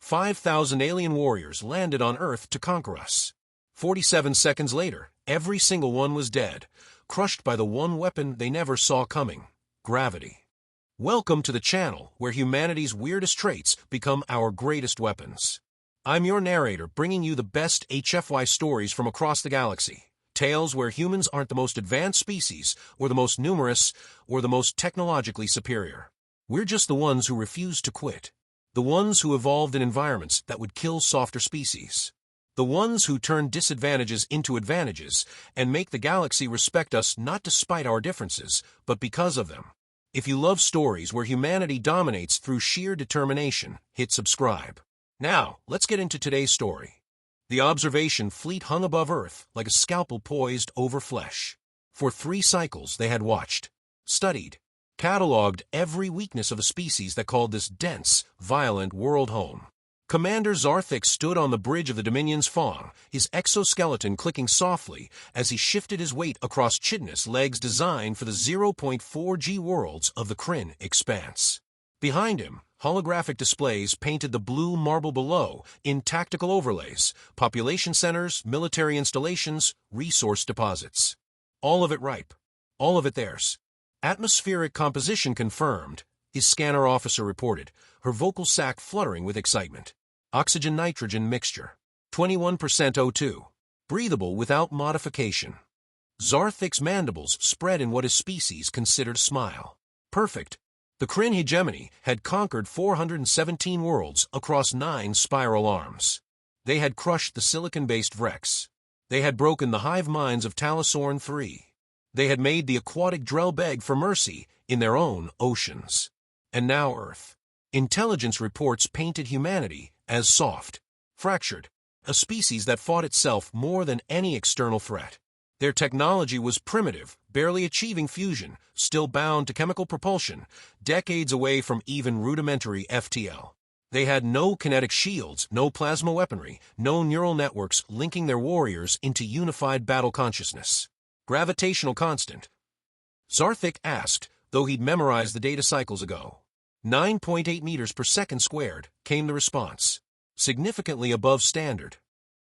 5,000 alien warriors landed on Earth to conquer us. 47 seconds later, every single one was dead, crushed by the one weapon they never saw coming: gravity. Welcome to the channel where humanity's weirdest traits become our greatest weapons. I'm your narrator, bringing you the best HFY stories from across the galaxy. Tales where humans aren't the most advanced species, or the most numerous, or the most technologically superior. We're just the ones who refuse to quit. The ones who evolved in environments that would kill softer species. The ones who turn disadvantages into advantages and make the galaxy respect us not despite our differences, but because of them. If you love stories where humanity dominates through sheer determination, hit subscribe. Now, let's get into today's story. The observation fleet hung above Earth like a scalpel poised over flesh. For 3 cycles they had watched, studied, catalogued every weakness of a species that called this dense, violent world home. Commander Zarthik stood on the bridge of the Dominion's Fong, his exoskeleton clicking softly as he shifted his weight across chitinous legs designed for the 0.4G worlds of the Krynn expanse. Behind him, holographic displays painted the blue marble below in tactical overlays, population centers, military installations, resource deposits. All of it ripe. All of it theirs. Atmospheric composition confirmed, his scanner officer reported, her vocal sac fluttering with excitement. Oxygen-nitrogen mixture. 21% O2. Breathable without modification. Zarthik's mandibles spread in what his species considered a smile. Perfect. The Krynn Hegemony had conquered 417 worlds across 9 spiral arms. They had crushed the silicon-based Vrex. They had broken the hive minds of Talasorn III. They had made the aquatic Drell beg for mercy in their own oceans. And now Earth. Intelligence reports painted humanity as soft, fractured, a species that fought itself more than any external threat. Their technology was primitive, barely achieving fusion, still bound to chemical propulsion, decades away from even rudimentary FTL. They had no kinetic shields, no plasma weaponry, no neural networks linking their warriors into unified battle consciousness. Gravitational constant. Zarthik asked, though he'd memorized the data cycles ago. 9.8 meters per second squared, came the response. Significantly above standard.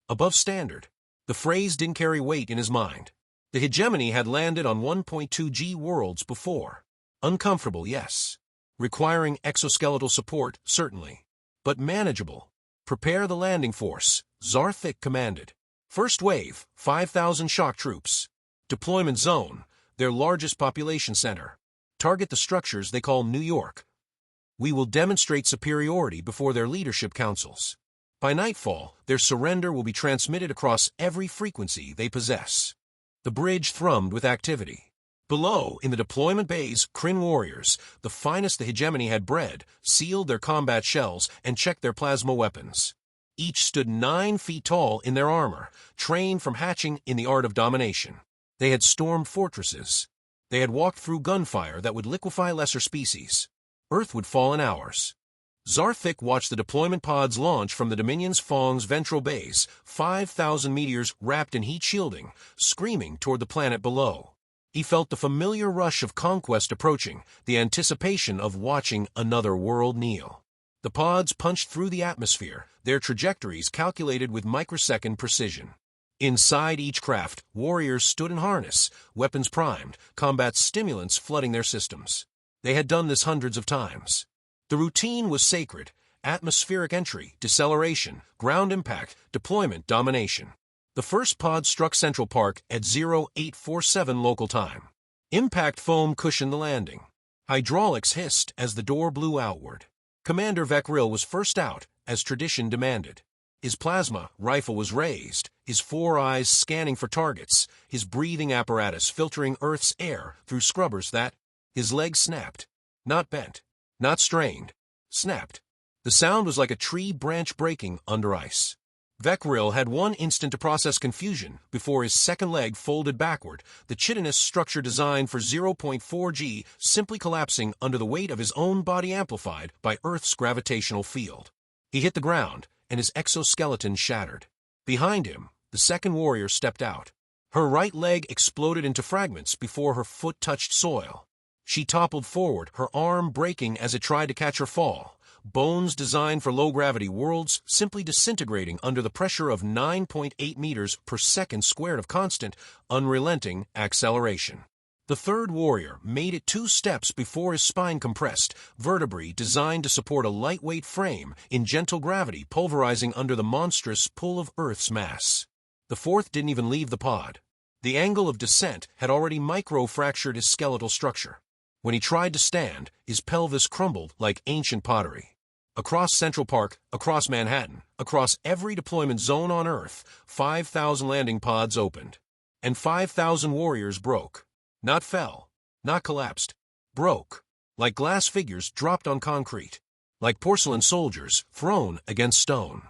Above standard. The phrase didn't carry weight in his mind. The Hegemony had landed on 1.2G worlds before. Uncomfortable, yes. Requiring exoskeletal support, certainly. But manageable. Prepare the landing force, Zarthik commanded. First wave, 5,000 shock troops. Deployment zone, their largest population center. Target the structures they call New York. We will demonstrate superiority before their leadership councils. By nightfall, their surrender will be transmitted across every frequency they possess. The bridge thrummed with activity. Below, in the deployment bays, Krynn warriors, the finest the Hegemony had bred, sealed their combat shells and checked their plasma weapons. Each stood 9 feet tall in their armor, trained from hatching in the art of domination. They had stormed fortresses. They had walked through gunfire that would liquefy lesser species. Earth would fall in hours. Zarthik watched the deployment pods launch from the Dominion's Fong's ventral bays, 5,000 meteors wrapped in heat shielding, screaming toward the planet below. He felt the familiar rush of conquest approaching, the anticipation of watching another world kneel. The pods punched through the atmosphere, their trajectories calculated with microsecond precision. Inside each craft, warriors stood in harness, weapons primed, combat stimulants flooding their systems. They had done this hundreds of times. The routine was sacred: atmospheric entry, deceleration, ground impact, deployment, domination. The first pod struck Central Park at 0847 local time. Impact foam cushioned the landing. Hydraulics hissed as the door blew outward. Commander Vekril was first out, as tradition demanded. His plasma rifle was raised, his 4 eyes scanning for targets, his breathing apparatus filtering Earth's air through scrubbers that... His legs snapped. Not bent. Not strained. Snapped. The sound was like a tree branch breaking under ice. Vekril had one instant to process confusion before his second leg folded backward, the chitinous structure designed for 0.4G simply collapsing under the weight of his own body amplified by Earth's gravitational field. He hit the ground, and his exoskeleton shattered. Behind him, the second warrior stepped out. Her right leg exploded into fragments before her foot touched soil. She toppled forward, her arm breaking as it tried to catch her fall, bones designed for low-gravity worlds simply disintegrating under the pressure of 9.8 meters per second squared of constant, unrelenting acceleration. The third warrior made it 2 steps before his spine compressed, vertebrae designed to support a lightweight frame in gentle gravity pulverizing under the monstrous pull of Earth's mass. The fourth didn't even leave the pod. The angle of descent had already micro-fractured his skeletal structure. When he tried to stand, his pelvis crumbled like ancient pottery. Across Central Park, across Manhattan, across every deployment zone on Earth, 5,000 landing pods opened. And 5,000 warriors broke. Not fell, not collapsed, broke, like glass figures dropped on concrete, like porcelain soldiers thrown against stone.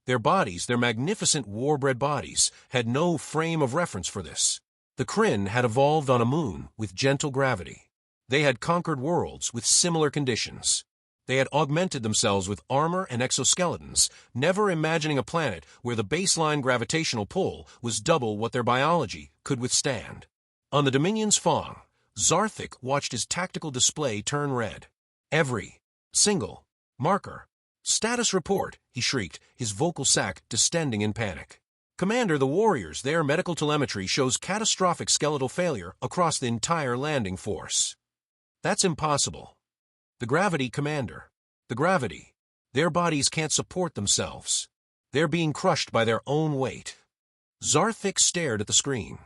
Their bodies, their magnificent war-bred bodies, had no frame of reference for this. The Krynn had evolved on a moon with gentle gravity. They had conquered worlds with similar conditions. They had augmented themselves with armor and exoskeletons, never imagining a planet where the baseline gravitational pull was double what their biology could withstand. On the Dominion's Fong, Zarthik watched his tactical display turn red. Every single marker. Status report, he shrieked, his vocal sac distending in panic. Commander, the warriors, their medical telemetry shows catastrophic skeletal failure across the entire landing force. That's impossible. The gravity, Commander. The gravity. Their bodies can't support themselves. They're being crushed by their own weight. Zarthik stared at the screen.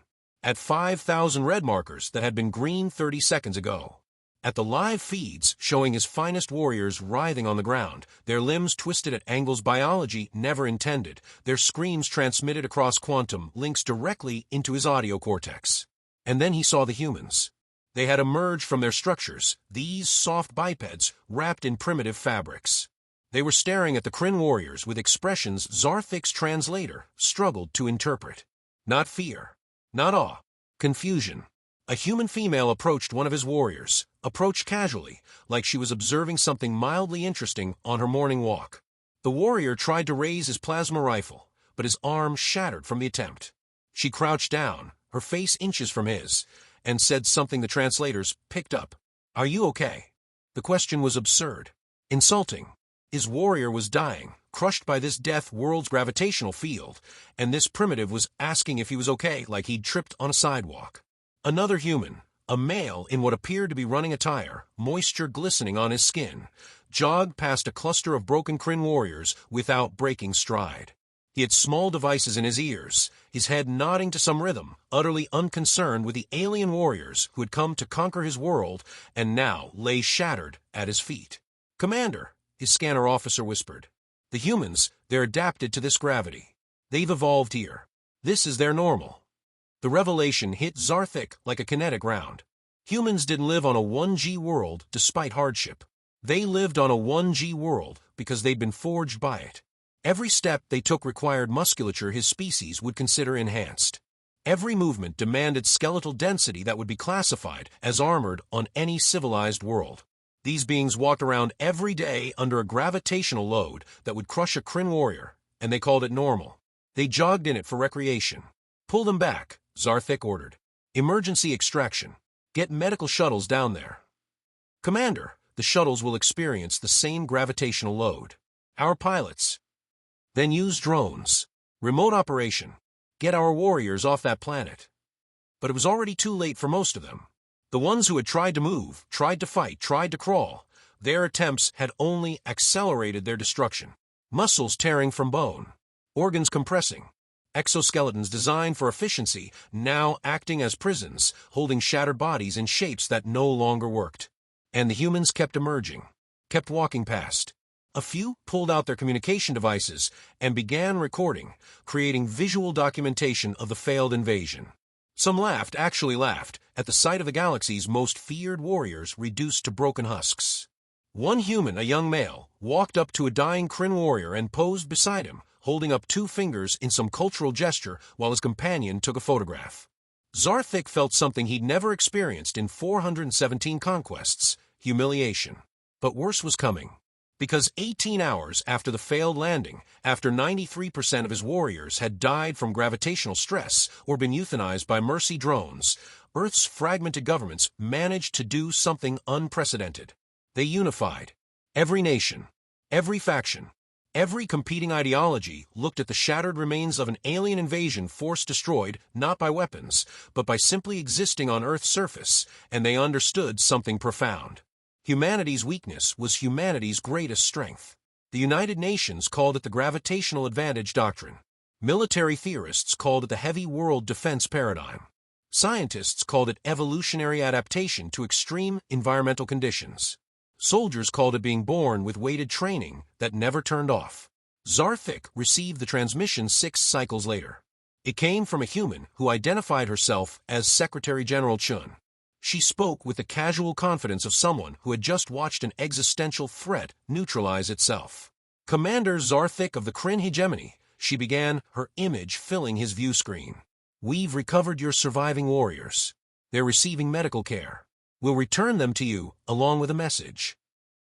At 5,000 red markers that had been green 30 seconds ago. At the live feeds showing his finest warriors writhing on the ground, their limbs twisted at angles biology never intended, their screams transmitted across quantum links directly into his audio cortex. And then he saw the humans. They had emerged from their structures, these soft bipeds wrapped in primitive fabrics. They were staring at the Krynn warriors with expressions Zarthik's translator struggled to interpret. Not fear. Not awe. Confusion. A human female approached one of his warriors, approached casually, like she was observing something mildly interesting on her morning walk. The warrior tried to raise his plasma rifle, but his arm shattered from the attempt. She crouched down, her face inches from his, and said something the translators picked up. "Are you okay?" The question was absurd. Insulting. His warrior was dying, crushed by this death world's gravitational field, and this primitive was asking if he was okay like he'd tripped on a sidewalk. Another human, a male in what appeared to be running attire, moisture glistening on his skin, jogged past a cluster of broken Krynn warriors without breaking stride. He had small devices in his ears, his head nodding to some rhythm, utterly unconcerned with the alien warriors who had come to conquer his world and now lay shattered at his feet. "Commander," his scanner officer whispered. "The humans, they're adapted to this gravity. They've evolved here. This is their normal." The revelation hit Zarthik like a kinetic round. Humans didn't live on a 1G world despite hardship. They lived on a 1G world because they'd been forged by it. Every step they took required musculature his species would consider enhanced. Every movement demanded skeletal density that would be classified as armored on any civilized world. These beings walked around every day under a gravitational load that would crush a Krynn warrior, and they called it normal. They jogged in it for recreation. "Pull them back," Zarthik ordered. "Emergency extraction. Get medical shuttles down there." "Commander, the shuttles will experience the same gravitational load. Our pilots." "Then use drones. Remote operation. Get our warriors off that planet." But it was already too late for most of them. The ones who had tried to move, tried to fight, tried to crawl, their attempts had only accelerated their destruction. Muscles tearing from bone, organs compressing, exoskeletons designed for efficiency now acting as prisons, holding shattered bodies in shapes that no longer worked. And the humans kept emerging, kept walking past. A few pulled out their communication devices and began recording, creating visual documentation of the failed invasion. Some laughed, actually laughed, at the sight of the galaxy's most feared warriors reduced to broken husks. One human, a young male, walked up to a dying Krynn warrior and posed beside him, holding up 2 fingers in some cultural gesture while his companion took a photograph. Zarthik felt something he'd never experienced in 417 conquests: humiliation. But worse was coming. Because 18 hours after the failed landing, after 93% of his warriors had died from gravitational stress or been euthanized by mercy drones, Earth's fragmented governments managed to do something unprecedented. They unified. Every nation, Every faction, every competing ideology looked at the shattered remains of an alien invasion force destroyed not by weapons, but by simply existing on Earth's surface, and they understood something profound. Humanity's weakness was humanity's greatest strength. The United Nations called it the gravitational advantage doctrine. Military theorists called it the heavy world defense paradigm. Scientists called it evolutionary adaptation to extreme environmental conditions. Soldiers called it being born with weighted training that never turned off. Zarthik received the transmission 6 cycles later. It came from a human who identified herself as Secretary General Chun. She spoke with the casual confidence of someone who had just watched an existential threat neutralize itself. Commander Zarthik of the Krynn Hegemony, she began, her image filling his view screen. We've recovered your surviving warriors. They're receiving medical care. We'll return them to you, along with a message.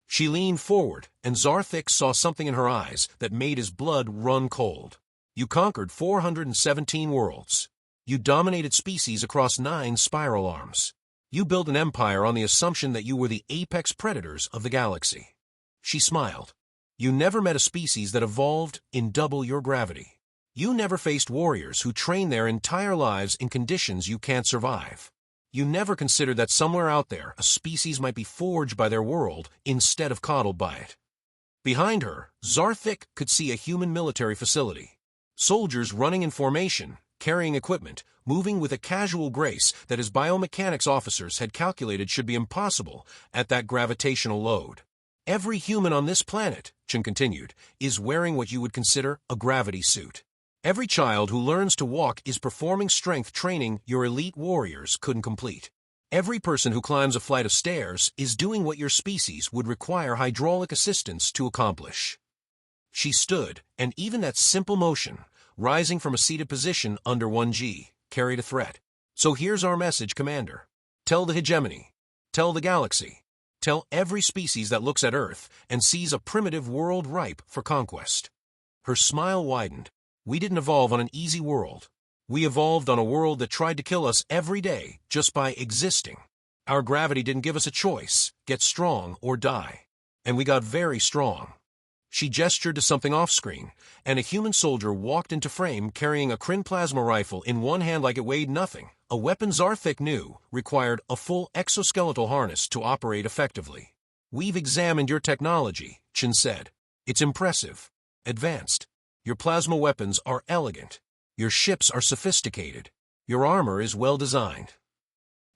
She leaned forward, and Zarthik saw something in her eyes that made his blood run cold. You conquered 417 worlds. You dominated species across 9 spiral arms. You built an empire on the assumption that you were the apex predators of the galaxy. She smiled. You never met a species that evolved in double your gravity. You never faced warriors who train their entire lives in conditions you can't survive. You never considered that somewhere out there a species might be forged by their world instead of coddled by it. Behind her, Zarthik could see a human military facility. Soldiers running in formation, carrying equipment, moving with a casual grace that his biomechanics officers had calculated should be impossible at that gravitational load. Every human on this planet, Chun continued, is wearing what you would consider a gravity suit. Every child who learns to walk is performing strength training your elite warriors couldn't complete. Every person who climbs a flight of stairs is doing what your species would require hydraulic assistance to accomplish. She stood, and even that simple motion, rising from a seated position under 1G, carried a threat. So here's our message, Commander. Tell the hegemony. Tell the galaxy. Tell every species that looks at Earth and sees a primitive world ripe for conquest. Her smile widened. We didn't evolve on an easy world. We evolved on a world that tried to kill us every day just by existing. Our gravity didn't give us a choice, get strong or die. And we got very strong. She gestured to something off-screen, and a human soldier walked into frame carrying a Krynn plasma rifle in one hand like it weighed nothing, a weapon Zarthik knew required a full exoskeletal harness to operate effectively. We've examined your technology, Chun said. It's impressive. Advanced. Your plasma weapons are elegant. Your ships are sophisticated. Your armor is well designed.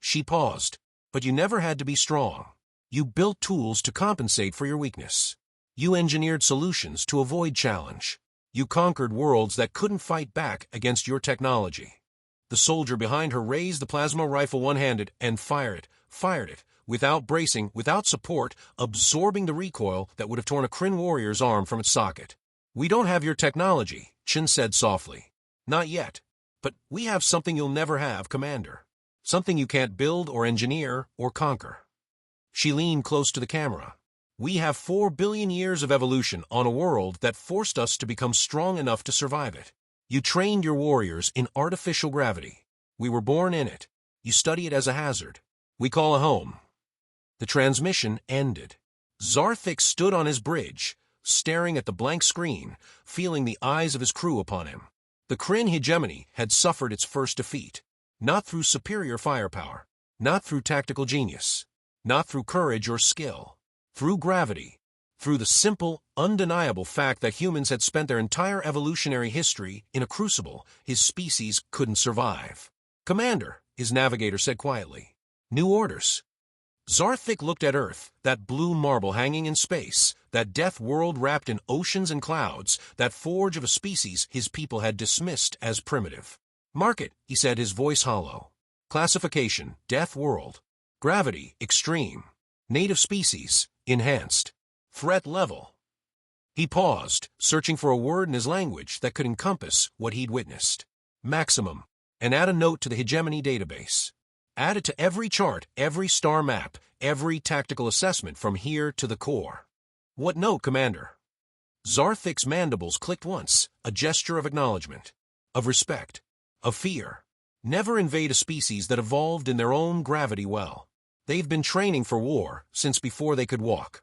She paused. But you never had to be strong. You built tools to compensate for your weakness. You engineered solutions to avoid challenge. You conquered worlds that couldn't fight back against your technology. The soldier behind her raised the plasma rifle one-handed and fired it, without bracing, without support, absorbing the recoil that would have torn a Krynn warrior's arm from its socket. We don't have your technology, Chun said softly. Not yet. But we have something you'll never have, Commander. Something you can't build or engineer or conquer. She leaned close to the camera. We have 4 billion years of evolution on a world that forced us to become strong enough to survive it. You trained your warriors in artificial gravity. We were born in it. You study it as a hazard. We call a home. The transmission ended. Zarthik stood on his bridge, staring at the blank screen, feeling the eyes of his crew upon him. The Krynn Hegemony had suffered its first defeat. Not through superior firepower. Not through tactical genius. Not through courage or skill. Through gravity, through the simple, undeniable fact that humans had spent their entire evolutionary history in a crucible his species couldn't survive. Commander, his navigator said quietly. New orders. Zarthik looked at Earth, that blue marble hanging in space, that death world wrapped in oceans and clouds, that forge of a species his people had dismissed as primitive. Mark it, he said, his voice hollow. Classification, death world. Gravity, extreme. Native species, enhanced. Threat level. He paused, searching for a word in his language that could encompass what he'd witnessed. Maximum. And add a note to the hegemony database. Add it to every chart, every star map, every tactical assessment from here to the core. What note, Commander? Zarthik's mandibles clicked once, a gesture of acknowledgement, of respect, of fear. Never invade a species that evolved in their own gravity well. They've been training for war since before they could walk.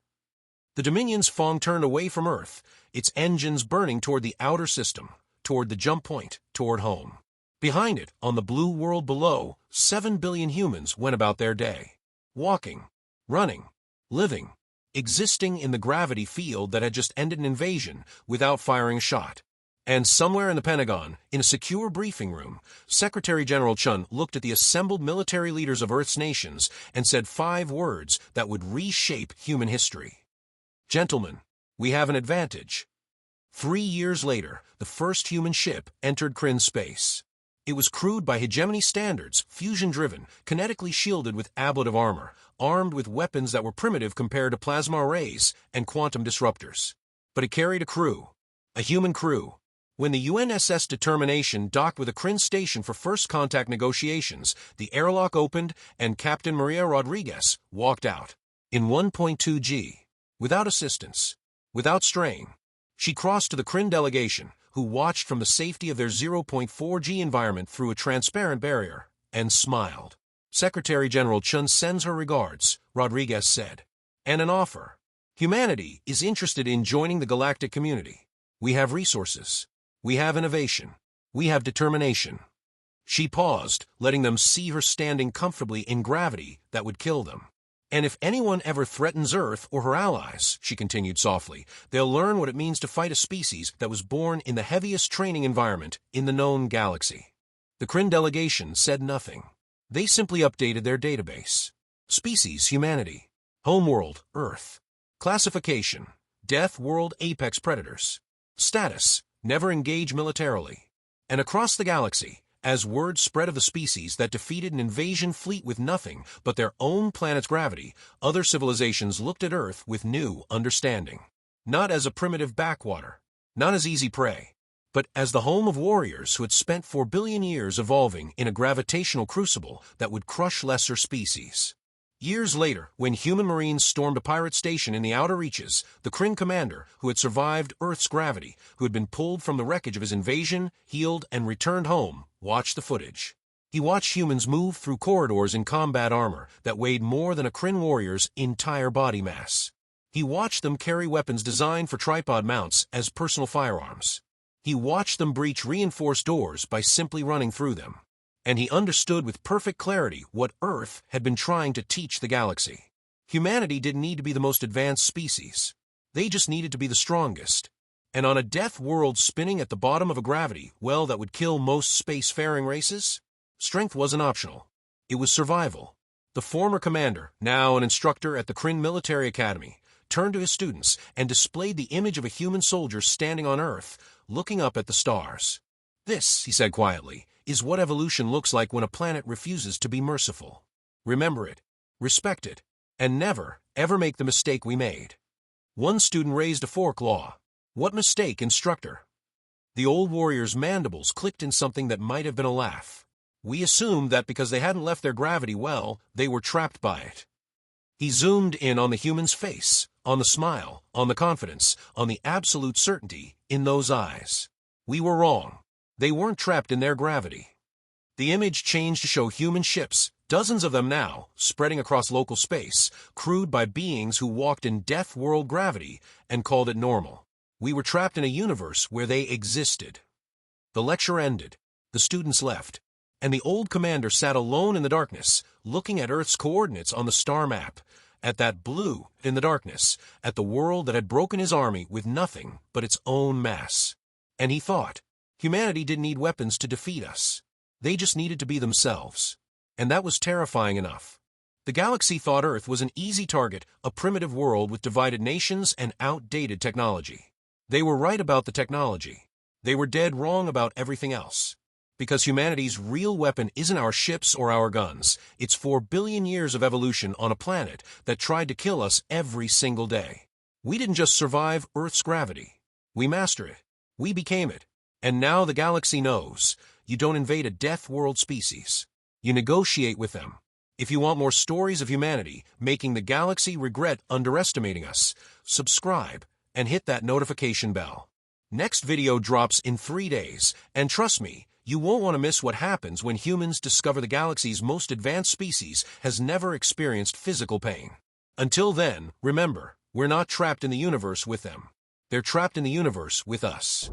The Dominion's Fong turned away from Earth, its engines burning toward the outer system, toward the jump point, toward home. Behind it, on the blue world below, 7 billion humans went about their day. Walking, running, living, existing in the gravity field that had just ended an invasion without firing a shot. And somewhere in the Pentagon, in a secure briefing room, Secretary General Chun looked at the assembled military leaders of Earth's nations and said 5 words that would reshape human history. Gentlemen, we have an advantage. 3 years later, the first human ship entered Krynn space. It was crewed by hegemony standards, fusion-driven, kinetically shielded with ablative armor, armed with weapons that were primitive compared to plasma arrays and quantum disruptors. But it carried a crew, a human crew. When the UNSS Determination docked with a Krynn station for first contact negotiations, the airlock opened and Captain Maria Rodriguez walked out. In 1.2 G, without assistance, without strain, she crossed to the Krynn delegation, who watched from the safety of their 0.4 G environment through a transparent barrier, and smiled. Secretary General Chun sends her regards, Rodriguez said. And an offer. Humanity is interested in joining the galactic community. We have resources. We have innovation. We have determination. She paused, letting them see her standing comfortably in gravity that would kill them. And if anyone ever threatens Earth or her allies, she continued softly, they'll learn what it means to fight a species that was born in the heaviest training environment in the known galaxy. The Krynn delegation said nothing. They simply updated their database. Species, humanity. Homeworld, Earth. Classification, deathworld apex predators. Status, never engage militarily. And across the galaxy, as word spread of the species that defeated an invasion fleet with nothing but their own planet's gravity, other civilizations looked at Earth with new understanding. Not as a primitive backwater, not as easy prey, but as the home of warriors who had spent 4 billion years evolving in a gravitational crucible that would crush lesser species. Years later, when human marines stormed a pirate station in the outer reaches, the Krynn commander, who had survived Earth's gravity, who had been pulled from the wreckage of his invasion, healed, and returned home, watched the footage. He watched humans move through corridors in combat armor that weighed more than a Krynn warrior's entire body mass. He watched them carry weapons designed for tripod mounts as personal firearms. He watched them breach reinforced doors by simply running through them. And he understood with perfect clarity what Earth had been trying to teach the galaxy. Humanity didn't need to be the most advanced species. They just needed to be the strongest. And on a death world spinning at the bottom of a gravity well that would kill most spacefaring races, strength wasn't optional. It was survival. The former commander, now an instructor at the Krynn Military Academy, turned to his students and displayed the image of a human soldier standing on Earth, looking up at the stars. This, he said quietly, is what evolution looks like when a planet refuses to be merciful. Remember it, respect it, and never, ever make the mistake we made. One student raised a foreclaw. What mistake, instructor? The old warrior's mandibles clicked in something that might have been a laugh. We assumed that because they hadn't left their gravity well, they were trapped by it. He zoomed in on the human's face, on the smile, on the confidence, on the absolute certainty in those eyes. We were wrong. They weren't trapped in their gravity. The image changed to show human ships, dozens of them now, spreading across local space, crewed by beings who walked in death world gravity and called it normal. We were trapped in a universe where they existed. The lecture ended, the students left, and the old commander sat alone in the darkness, looking at Earth's coordinates on the star map, at that blue in the darkness, at the world that had broken his army with nothing but its own mass. And he thought, humanity didn't need weapons to defeat us. They just needed to be themselves. And that was terrifying enough. The galaxy thought Earth was an easy target, a primitive world with divided nations and outdated technology. They were right about the technology. They were dead wrong about everything else. Because humanity's real weapon isn't our ships or our guns. It's 4 billion years of evolution on a planet that tried to kill us every single day. We didn't just survive Earth's gravity. We mastered it. We became it. And now the galaxy knows, you don't invade a death world species. You negotiate with them. If you want more stories of humanity making the galaxy regret underestimating us, subscribe and hit that notification bell. Next video drops in 3 days, and trust me, you won't want to miss what happens when humans discover the galaxy's most advanced species has never experienced physical pain. Until then, remember, We're not trapped in the universe with them. They're trapped in the universe with us.